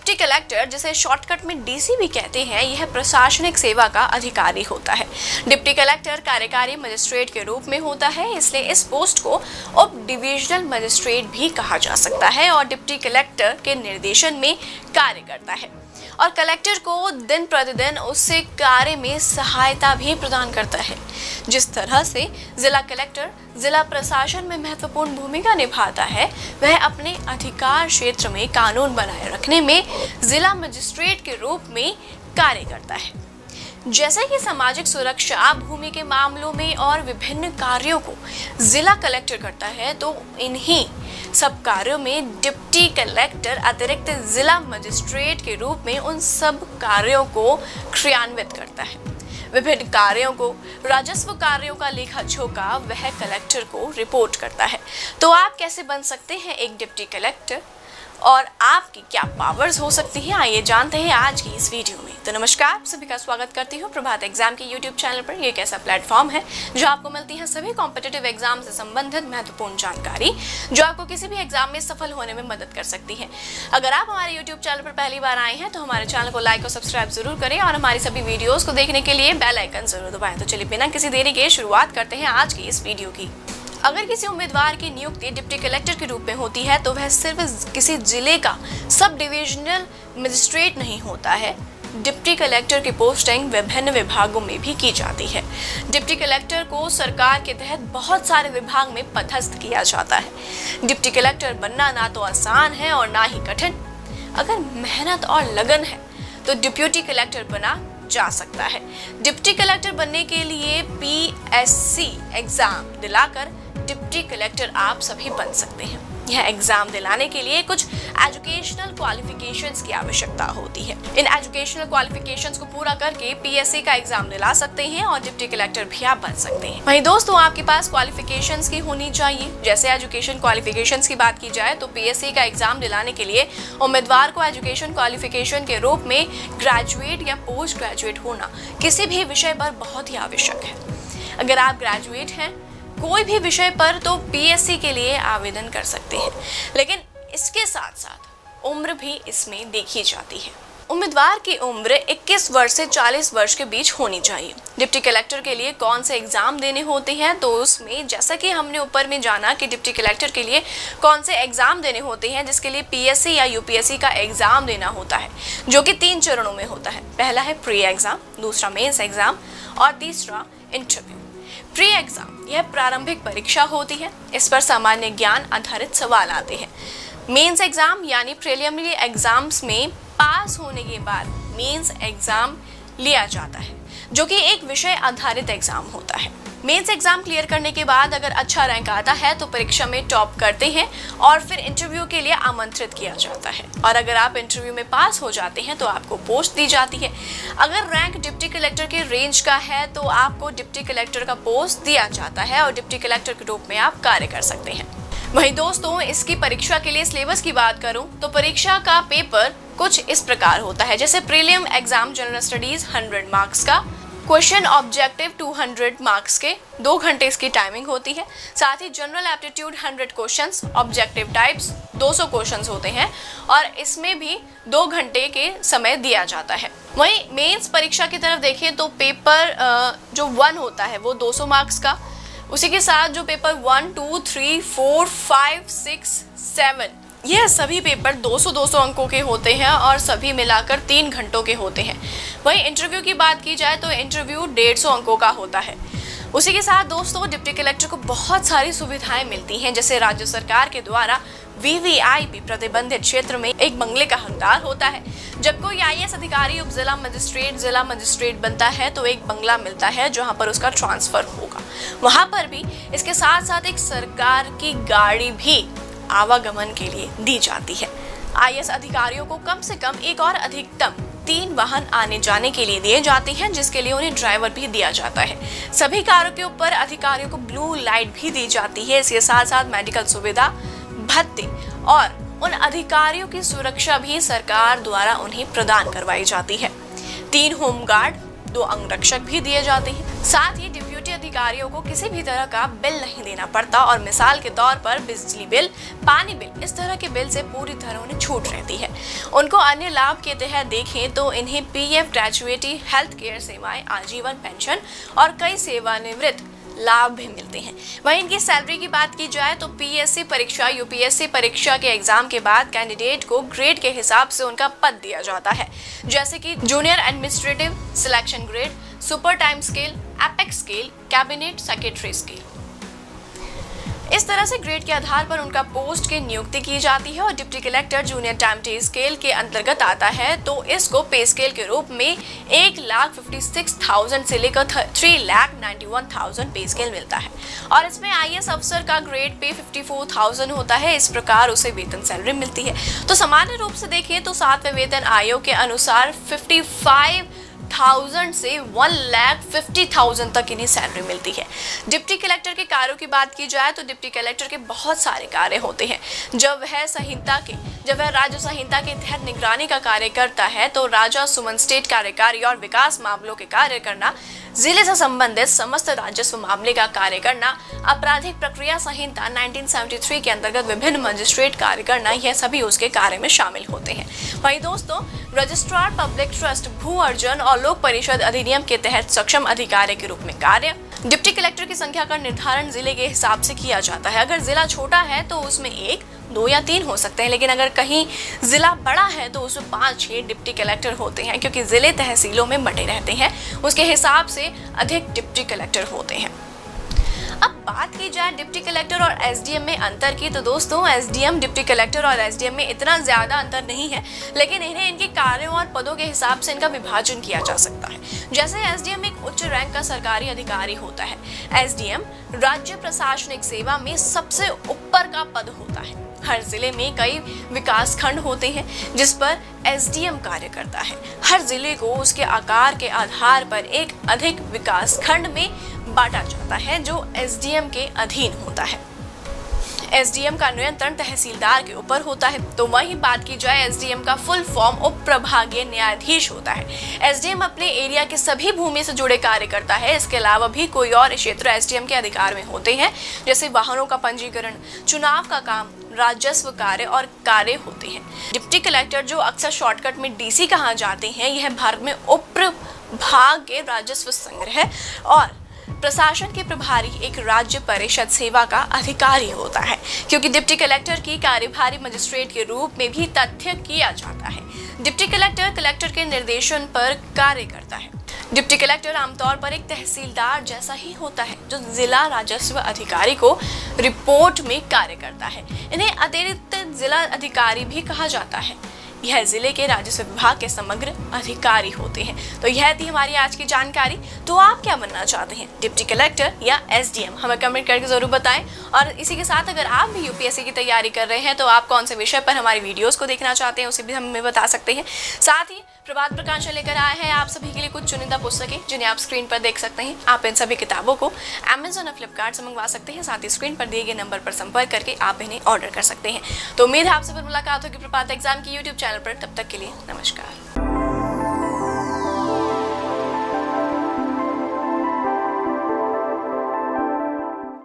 Deputy collector, जिसे shortcut में DC भी कहते हैं, यह प्रशासनिक सेवा का अधिकारी होता है। डिप्टी कलेक्टर कार्यकारी मजिस्ट्रेट के रूप में होता है, इसलिए इस पोस्ट को उप डिविजनल मजिस्ट्रेट भी कहा जा सकता है और डिप्टी कलेक्टर के निर्देशन में कार्य करता है और कलेक्टर को दिन प्रतिदिन उससे कार्य में सहायता भी प्रदान करता है। जिस तरह से जिला कलेक्टर जिला प्रशासन में महत्वपूर्ण भूमिका निभाता है, वह अपने अधिकार क्षेत्र में कानून बनाए रखने में जिला मजिस्ट्रेट के रूप में कार्य करता है। जैसे कि सामाजिक सुरक्षा, भूमि के मामलों में और विभिन्न कार्यों को जिला कलेक्टर करता है, तो इन्हीं सब कार्यों में डिप्टी कलेक्टर अतिरिक्त जिला मजिस्ट्रेट के रूप में उन सब कार्यों को क्रियान्वित करता है। विभिन्न कार्यों को, राजस्व कार्यों का लेखा जोखा वह कलेक्टर को रिपोर्ट करता है। तो आप कैसे बन सकते हैं एक डिप्टी कलेक्टर और आपकी क्या पावर्स हो सकती हैं, आइए जानते हैं आज की इस वीडियो में। तो नमस्कार, सभी का स्वागत करती हूँ प्रभात एग्जाम के यूट्यूब चैनल पर। ये एक ऐसा प्लेटफॉर्म है जो आपको मिलती है सभी कॉम्पिटिटिव एग्जाम से संबंधित महत्वपूर्ण जानकारी, जो आपको किसी भी एग्जाम में सफल होने में मदद कर सकती है। अगर आप हमारे यूट्यूब चैनल पर पहली बार आए हैं तो हमारे चैनल को लाइक और सब्सक्राइब जरूर करें और हमारी सभी वीडियोज को देखने के लिए बेल आइकन जरूर दबाएं। तो चलिए बिना किसी देरी के शुरुआत करते हैं आज की इस वीडियो की। अगर किसी उम्मीदवार की नियुक्ति डिप्टी कलेक्टर के रूप में होती है तो वह सिर्फ किसी जिले का सब डिविजनल मजिस्ट्रेट नहीं होता है। डिप्टी कलेक्टर की पोस्टिंग विभिन्न विभागों में भी की जाती है। डिप्टी कलेक्टर को सरकार के तहत बहुत सारे विभाग में पदस्थ किया जाता है। डिप्टी कलेक्टर बनना ना तो आसान है और ना ही कठिन। अगर मेहनत और लगन है तो डिप्टी कलेक्टर बना जा सकता है। डिप्टी कलेक्टर बनने के लिए पीएससी एग्जाम दिलाकर डिप्टी कलेक्टर आप सभी बन सकते हैं। यह एग्जाम दिलाने के लिए कुछ एजुकेशनल क्वालिफिकेशंस की आवश्यकता होती है। इन एजुकेशनल क्वालिफिकेशंस को पूरा करके पीएससी का एग्जाम दिला सकते हैं और डिप्टी कलेक्टर भी आप बन सकते हैं। वहीं दोस्तों, आपके पास क्वालिफिकेशंस की होनी चाहिए। जैसे एजुकेशन क्वालिफिकेशंस की बात की जाए तो पीएससी का एग्जाम दिलाने के लिए उम्मीदवार को एजुकेशन क्वालिफिकेशन के रूप में ग्रेजुएट या पोस्ट ग्रेजुएट होना किसी भी विषय पर बहुत ही आवश्यक है। अगर आप ग्रेजुएट हैं कोई भी विषय पर तो पीएससी के लिए आवेदन कर सकते हैं, लेकिन इसके साथ साथ उम्र भी इसमें देखी जाती है। उम्मीदवार की उम्र 21 वर्ष से 40 वर्ष के बीच होनी चाहिए। डिप्टी कलेक्टर के लिए कौन से एग्जाम देने होते हैं, तो उसमें जैसा कि हमने ऊपर में जाना कि डिप्टी कलेक्टर के लिए कौन से एग्जाम देने होते हैं, जिसके लिए पीएससी या यूपीएससी का एग्जाम देना होता है, जो कि 3 चरणों में होता है। पहला है प्री एग्जाम, दूसरा मेंस एग्जाम और तीसरा इंटरव्यू। प्री एग्जाम यह प्रारंभिक परीक्षा होती है। इस पर सामान्य ज्ञान आधारित सवाल आते हैं। मेंस एग्जाम यानी प्रीलिमिनरी एग्जाम्स में पास होने के बाद मेंस एग्जाम लिया जाता है, जो कि एक विषय आधारित एग्जाम होता है। मेंस एग्जाम क्लियर करने के बाद अगर अच्छा रैंक आता है तो परीक्षा में टॉप करते हैं और फिर इंटरव्यू के लिए आमंत्रित किया जाता है और अगर आप इंटरव्यू में पास हो जाते हैं तो आपको पोस्ट दी जाती है। अगर रैंक डिप्टी कलेक्टर के रेंज का है तो आपको डिप्टी कलेक्टर का पोस्ट दिया जाता है और डिप्टी कलेक्टर के रूप में आप कार्य कर सकते हैं। वहीं दोस्तों, इसकी परीक्षा के लिए सिलेबस की बात करूं तो परीक्षा का पेपर कुछ इस प्रकार होता है। जैसे prelim exam general studies 100 marks का, क्वेश्चन ऑब्जेक्टिव 200 मार्क्स के, 2 घंटे इसकी टाइमिंग होती है। साथ ही general aptitude 100 questions, objective types 200 questions होते हैं और इसमें भी 2 घंटे के समय दिया जाता है। वहीं मेंस परीक्षा की तरफ देखें तो पेपर जो 1 होता है वो 200 मार्क्स का, उसी के साथ जो पेपर 1, 2, 3, 4, 5, 6, 7 यह सभी पेपर 200-200 अंकों के होते हैं और सभी मिलाकर 3 घंटों के होते हैं। वहीं इंटरव्यू की बात की जाए तो इंटरव्यू 150 अंकों का होता है। उसी के साथ दोस्तों, डिप्टी कलेक्टर को बहुत सारी सुविधाएं मिलती हैं। जैसे राज्य सरकार के द्वारा वीवीआईपी प्रतिबंधित क्षेत्र में एक बंगले का हकदार होता है। जब कोई आईएएस अधिकारी उप जिला मजिस्ट्रेट बनता है तो एक बंगला मिलता है जहां पर उसका ट्रांसफर होगा। वहां पर भी इसके साथ साथ एक सरकार की गाड़ी भी आवागमन के लिए दी जाती है। आईएएस अधिकारियों को कम से कम एक और अधिकतम 3 वाहन आने जाने के लिए दिए जाते हैं, जिसके लिए उन्हें ड्राइवर भी दिया जाता है। सभी कारों के ऊपर अधिकारियों को ब्लू लाइट भी दी जाती है। इसके साथ साथ मेडिकल सुविधा, भत्ते और उन अधिकारियों की सुरक्षा भी सरकार द्वारा उन्हें प्रदान करवाई जाती है। 3 होमगार्ड, 2 अंगरक्षक भी दिए जाते हैं। साथ ही डिप्टी अधिकारियों को किसी भी तरह का बिल नहीं देना पड़ता और मिसाल के तौर पर बिजली बिल, पानी बिल, इस तरह के बिल से पूरी तरह उन्हें छूट रहती है। उनको अन्य लाभ के तहत देखें तो इन्हें पीएफ, ग्रेजुएटी, हेल्थ केयर सेवाएं, आजीवन पेंशन और कई सेवानिवृत्त लाभ भी मिलते हैं। वहीं इनकी सैलरी की बात की जाए तो पीएससी परीक्षा, यूपीएससी परीक्षा के एग्जाम के बाद कैंडिडेट को ग्रेड के हिसाब से उनका पद दिया जाता है, जैसे कि junior administrative selection grade, super time scale, apex scale, cabinet secretary scale. इस तरह से ग्रेड के आधार पर उनका पोस्ट की नियुक्ति की जाती है और डिप्टी कलेक्टर जूनियर टाइम पे स्केल के अंतर्गत आता है तो इसको पे स्केल के रूप में 1,56,000 से लेकर 3,91,000 पे स्केल मिलता है और इसमें आईएएस अफसर का ग्रेड पे 54,000 होता है। इस प्रकार उसे वेतन सैलरी मिलती है। तो सामान्य रूप से देखें तो 7वें वेतन आयोग के अनुसार 55,000 से 1,50,000 तक इन्हें सैलरी मिलती है। डिप्टी कलेक्टर के कार्यों की बात की जाए तो डिप्टी कलेक्टर के बहुत सारे कार्य होते हैं। जब वह राज्य संहिता के तहत निगरानी का कार्य करता है तो राजस्व, स्टेट कार्यकारी और विकास मामलों के कार्य करना, जिले से संबंधित समस्त राजस्व मामले का कार्य करना, आपराधिक प्रक्रिया संहिता 1973 के अंतर्गत विभिन्न मजिस्ट्रेट कार्य करना, यह सभी उसके कार्य में शामिल होते हैं। वहीं दोस्तों, रजिस्ट्रार पब्लिक ट्रस्ट, भू अर्जन और लोक परिषद अधिनियम के तहत सक्षम अधिकारी के रूप में कार्य। डिप्टी कलेक्टर की संख्या का निर्धारण जिले के हिसाब से किया जाता है। अगर जिला छोटा है तो उसमें 1, 2 या 3 हो सकते हैं, लेकिन अगर कहीं जिला बड़ा है तो उसमें 5-6 डिप्टी कलेक्टर होते हैं, क्योंकि जिले तहसीलों में बटे रहते हैं, उसके हिसाब से अधिक डिप्टी कलेक्टर होते हैं। अब बात की जाए डिप्टी कलेक्टर और एसडीएम में अंतर की तो दोस्तों, एसडीएम, डिप्टी कलेक्टर और एसडीएम में इतना ज्यादा अंतर नहीं है, लेकिन इन्हें इनके कार्यों और पदों के हिसाब से इनका विभाजन किया जा सकता है। जैसे एसडीएम एक उच्च रैंक का सरकारी अधिकारी होता है। एसडीएम राज्य प्रशासनिक सेवा में सबसे ऊपर का पद होता है। हर जिले में कई विकास खंड होते हैं जिस पर एसडीएम कार्य करता है। हर जिले को उसके आकार के आधार पर एक अधिक विकास खंड में बांटा जाता है जो एसडीएम के अधीन होता है। एसडीएम का नियंत्रण तहसीलदार के ऊपर होता है। तो वहीं बात की जाए एसडीएम का फुल फॉर्म उप प्रभागीय न्यायाधीश होता है। एसडीएम अपने एरिया के सभी भूमि से जुड़े कार्य करता है। इसके अलावा भी कोई और क्षेत्र एसडीएम के अधिकार में होते हैं, जैसे वाहनों का पंजीकरण, चुनाव का काम, राजस्व कार्य और कार्य होते हैं। डिप्टी कलेक्टर, जो अक्सर शॉर्टकट में डीसी कहा जाते हैं, यह भारत में उप प्रभाग के राजस्व संग्रह और प्रशासन के प्रभारी एक राज्य परिषद सेवा का अधिकारी होता है, क्योंकि डिप्टी कलेक्टर की कार्यभारी मजिस्ट्रेट के रूप में भी तथ्य किया जाता है। डिप्टी कलेक्टर कलेक्टर के निर्देशन पर कार्य करता है। डिप्टी कलेक्टर आमतौर पर एक तहसीलदार जैसा ही होता है जो जिला राजस्व अधिकारी को रिपोर्ट में कार्य करता है। इन्हें अतिरिक्त जिला अधिकारी भी कहा जाता है। यह जिले के राजस्व विभाग के समग्र अधिकारी होते हैं। तो यह थी हमारी आज की जानकारी। तो आप क्या बनना चाहते हैं, डिप्टी कलेक्टर या एसडीएम? हमें कमेंट करके जरूर बताएं। और इसी के साथ अगर आप भी यूपीएससी की तैयारी कर रहे हैं तो आप कौन से विषय पर हमारी वीडियोस को देखना चाहते हैं उसे भी हमें बता सकते हैं। साथ ही प्रभात प्रकाशन लेकर आए हैं आप सभी के लिए कुछ चुनिंदा पुस्तकें जिन्हें आप स्क्रीन पर देख सकते हैं। आप इन सभी किताबों को अमेजन और फ्लिपकार्ट से मंगवा सकते हैं। साथ ही स्क्रीन पर दिए गए नंबर पर संपर्क करके आप इन्हें ऑर्डर कर सकते हैं। तो उम्मीद है आपसे फिर मुलाकात होगी प्रभात एग्जाम की यूट्यूब चैनल पर। तब तक के लिए नमस्कार।